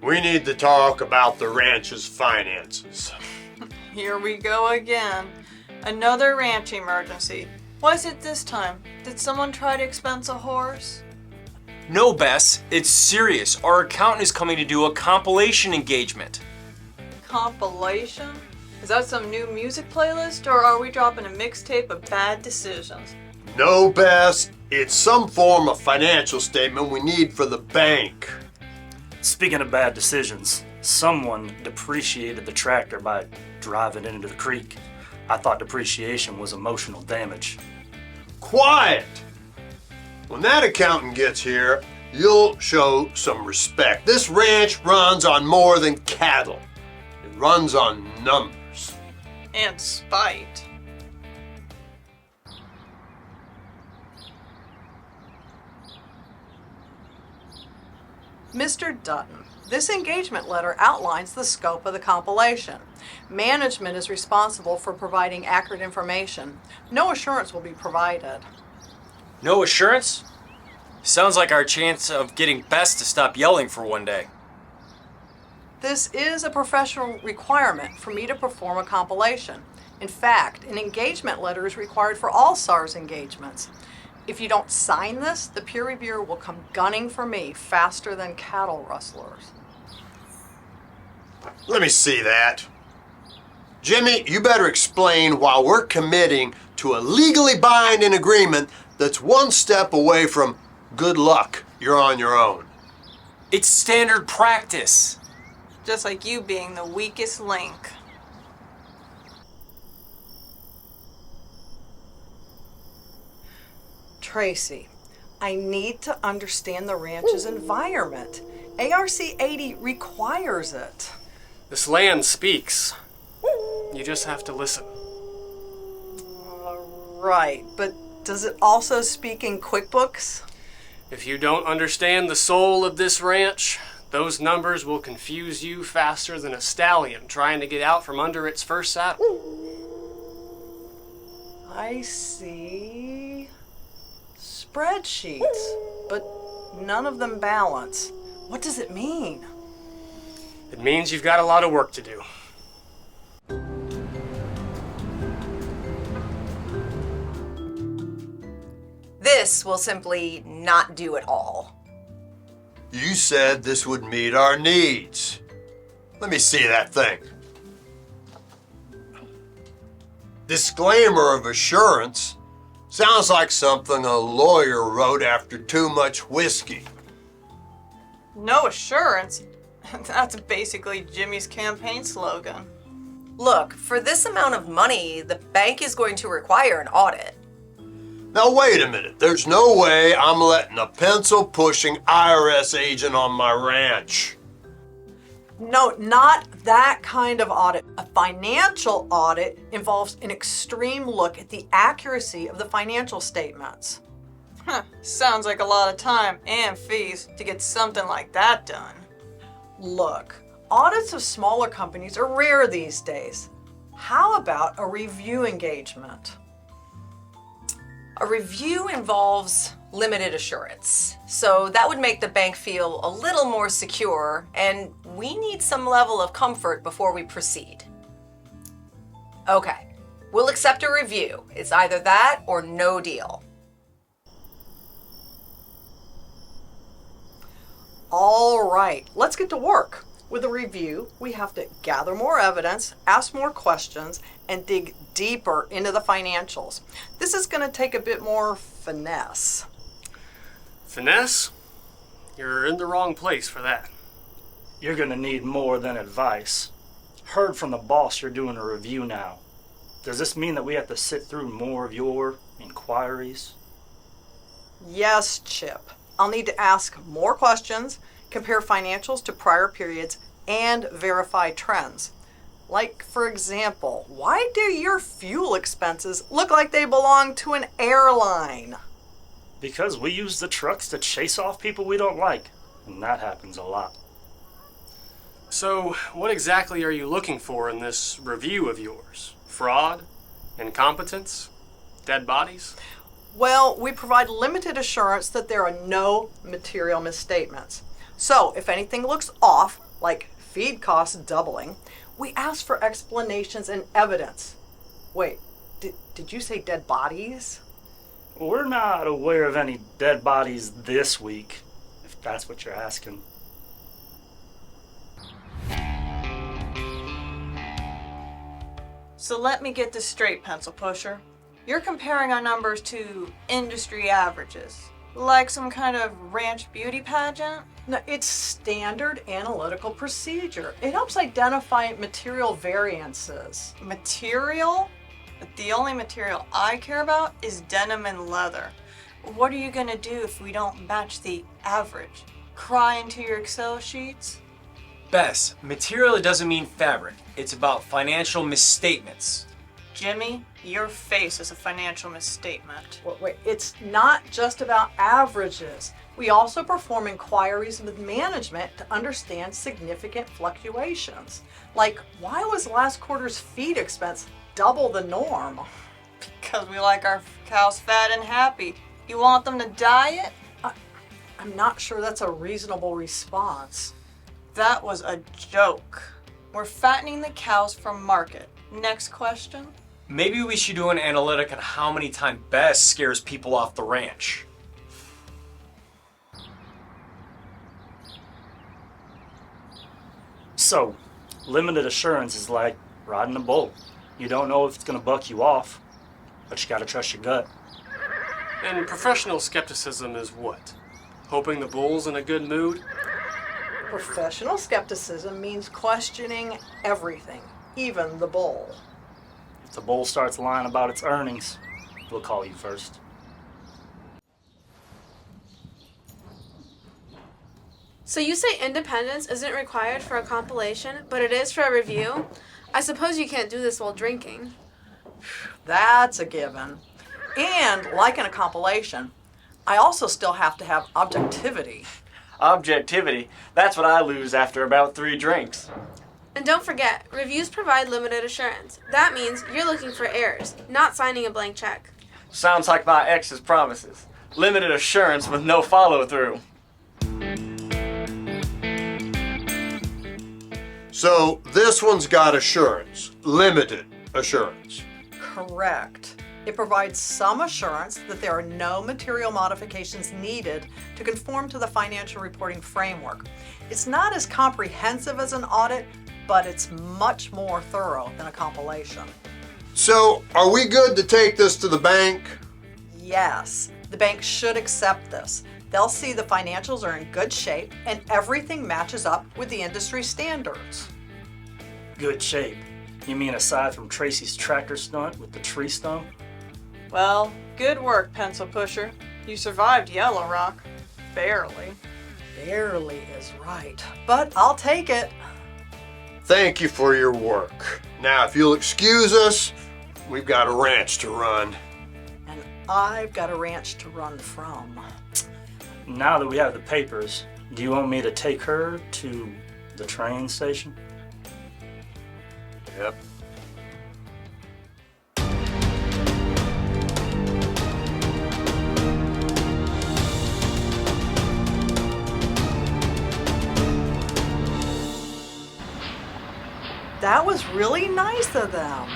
We need to talk about the ranch's finances. Here we go again. Another ranch emergency. What is it this time? Did someone try to expense a horse? No, Bess, it's serious. Our accountant is coming to do a compilation engagement. Compilation? Is that some new music playlist, or are we dropping a mixtape of bad decisions? No, Bess. It's some form of financial statement we need for the bank. Speaking of bad decisions, someone depreciated the tractor by driving it into the creek. I thought depreciation was emotional damage. Quiet! When that accountant gets here, you'll show some respect. This ranch runs on more than cattle. It runs on numbers. And spite. Mr. Dutton, this engagement letter outlines the scope of the compilation. Management is responsible for providing accurate information. No assurance will be provided. No assurance? Sounds like our chance of getting Bess to stop yelling for one day. This is a professional requirement for me to perform a compilation. In fact, an engagement letter is required for all SSARS engagements. If you don't sign this, the peer reviewer will come gunning for me faster than cattle rustlers. Let me see that. Jimmy, you better explain why we're committing to a legally binding agreement that's one step away from good luck, you're on your own. It's standard practice. Just like you being the weakest link. Tracy, I need to understand the ranch's environment. ARC 80 requires it. This land speaks. You just have to listen. Right, but does it also speak in QuickBooks? If you don't understand the soul of this ranch, those numbers will confuse you faster than a stallion trying to get out from under its first saddle. I see. Spreadsheets, but none of them balance. What does it mean? It means you've got a lot of work to do. This will simply not do it all. You said this would meet our needs. Let me see that thing. Disclaimer of assurance sounds like something a lawyer wrote after too much whiskey. No assurance? That's basically Jimmy's campaign slogan. Look, for this amount of money, the bank is going to require an audit. Now wait a minute, there's no way I'm letting a pencil-pushing IRS agent on my ranch. No, not that kind of audit. A financial audit involves an extreme look at the accuracy of the financial statements. Sounds like a lot of time and fees to get something like that done. Look, audits of smaller companies are rare these days. How about a review engagement? A review involves limited assurance, so that would make the bank feel a little more secure, and we need some level of comfort before we proceed. Okay, we'll accept a review. It's either that or no deal. All right, let's get to work. With a review, we have to gather more evidence, ask more questions, and dig deeper into the financials. This is going to take a bit more finesse. Finesse? You're in the wrong place for that. You're gonna need more than advice. Heard from the boss you're doing a review now. Does this mean that we have to sit through more of your inquiries? Yes, Chip. I'll need to ask more questions, compare financials to prior periods, and verify trends. Like, for example, why do your fuel expenses look like they belong to an airline? Because we use the trucks to chase off people we don't like, and that happens a lot. So, what exactly are you looking for in this review of yours? Fraud? Incompetence? Dead bodies? Well, we provide limited assurance that there are no material misstatements. So, if anything looks off like feed costs doubling, we asked for explanations and evidence. Wait, did you say dead bodies? We're not aware of any dead bodies this week, if that's what you're asking. So let me get this straight, Pencil Pusher. You're comparing our numbers to industry averages, like some kind of ranch beauty pageant? No, it's standard analytical procedure. It helps identify material variances. Material? But the only material I care about is denim and leather. What are you gonna do if we don't match the average? Cry into your Excel sheets? Bess, material doesn't mean fabric. It's about financial misstatements. Jimmy, your face is a financial misstatement. Wait, it's not just about averages. We also perform inquiries with management to understand significant fluctuations. Like, why was last quarter's feed expense double the norm? Because we like our cows fat and happy. You want them to diet? I'm not sure that's a reasonable response. That was a joke. We're fattening the cows for market. Next question. Maybe we should do an analytic on how many times Bess scares people off the ranch. So, limited assurance is like riding a bull. You don't know if it's going to buck you off, but you got to trust your gut. And professional skepticism is what? Hoping the bull's in a good mood? Professional skepticism means questioning everything, even the bull. If the bull starts lying about its earnings, we'll call you first. So you say independence isn't required for a compilation, but it is for a review? I suppose you can't do this while drinking. That's a given. And like in a compilation, I also still have to have objectivity. Objectivity? That's what I lose after about 3 drinks. And don't forget, reviews provide limited assurance. That means you're looking for errors, not signing a blank check. Sounds like my ex's promises. Limited assurance with no follow-through. So this one's got assurance, limited assurance. Correct. It provides some assurance that there are no material modifications needed to conform to the financial reporting framework. It's not as comprehensive as an audit, but it's much more thorough than a compilation. So are we good to take this to the bank? Yes, the bank should accept this. They'll see the financials are in good shape and everything matches up with the industry standards. Good shape. You mean aside from Tracy's tractor stunt with the tree stump? Well, good work, Pencil Pusher. You survived Yellowrock. Barely. Barely is right, but I'll take it. Thank you for your work. Now, if you'll excuse us, we've got a ranch to run. And I've got a ranch to run from. Now that we have the papers, do you want me to take her to the train station? Yep. That was really nice of them.